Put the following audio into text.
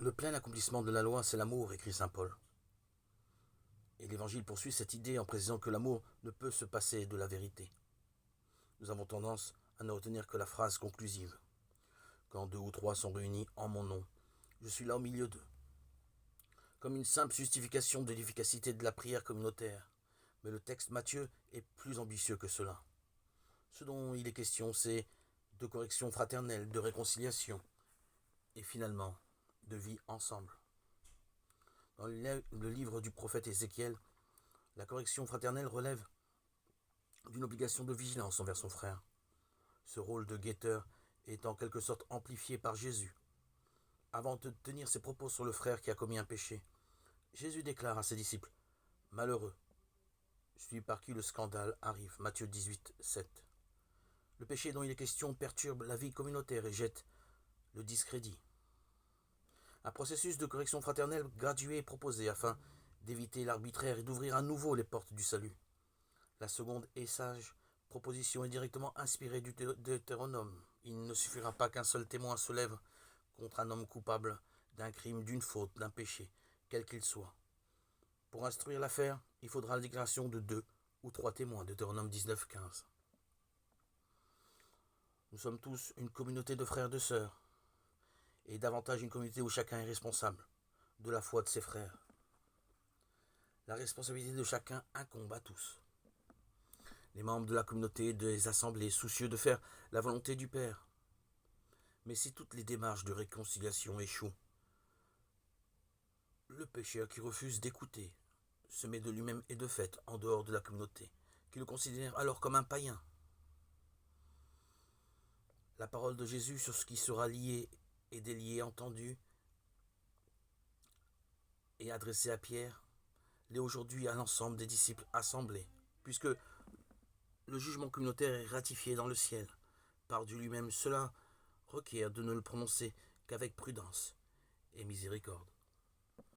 Le plein accomplissement de la loi, c'est l'amour, écrit saint Paul. Et l'Évangile poursuit cette idée en précisant que l'amour ne peut se passer de la vérité. Nous avons tendance à ne retenir que la phrase conclusive. Quand 2 ou 3 sont réunis en mon nom, je suis là au milieu d'eux. Comme une simple justification de l'efficacité de la prière communautaire. Mais le texte Matthieu est plus ambitieux que cela. Ce dont il est question, c'est de correction fraternelle, de réconciliation et finalement de vie ensemble. Dans le livre du prophète Ézéchiel, la correction fraternelle relève d'une obligation de vigilance envers son frère. Ce rôle de guetteur est en quelque sorte amplifié par Jésus. Avant de tenir ses propos sur le frère qui a commis un péché, Jésus déclare à ses disciples « Malheureux, celui par qui le scandale arrive » Matthieu 18, 7. Le péché dont il est question perturbe la vie communautaire et jette le discrédit. Un processus de correction fraternelle gradué est proposé afin d'éviter l'arbitraire et d'ouvrir à nouveau les portes du salut. La seconde et sage proposition est directement inspirée du Deutéronome. Il ne suffira pas qu'un seul témoin se lève contre un homme coupable d'un crime, d'une faute, d'un péché, quel qu'il soit. Pour instruire l'affaire, il faudra la déclaration de 2 ou 3 témoins, Deutéronome 19, 15. Nous sommes tous une communauté de frères et de sœurs, et davantage une communauté où chacun est responsable de la foi de ses frères. La responsabilité de chacun incombe à tous. Les membres de la communauté, des assemblées, soucieux de faire la volonté du Père. Mais si toutes les démarches de réconciliation échouent, le pécheur qui refuse d'écouter se met de lui-même et de fait en dehors de la communauté, qui le considère alors comme un païen. La parole de Jésus sur ce qui sera lié et délié, entendu et adressée à Pierre, l'est aujourd'hui à l'ensemble des disciples assemblés, puisque le jugement communautaire est ratifié dans le ciel par Dieu lui-même. Cela requiert de ne le prononcer qu'avec prudence et miséricorde.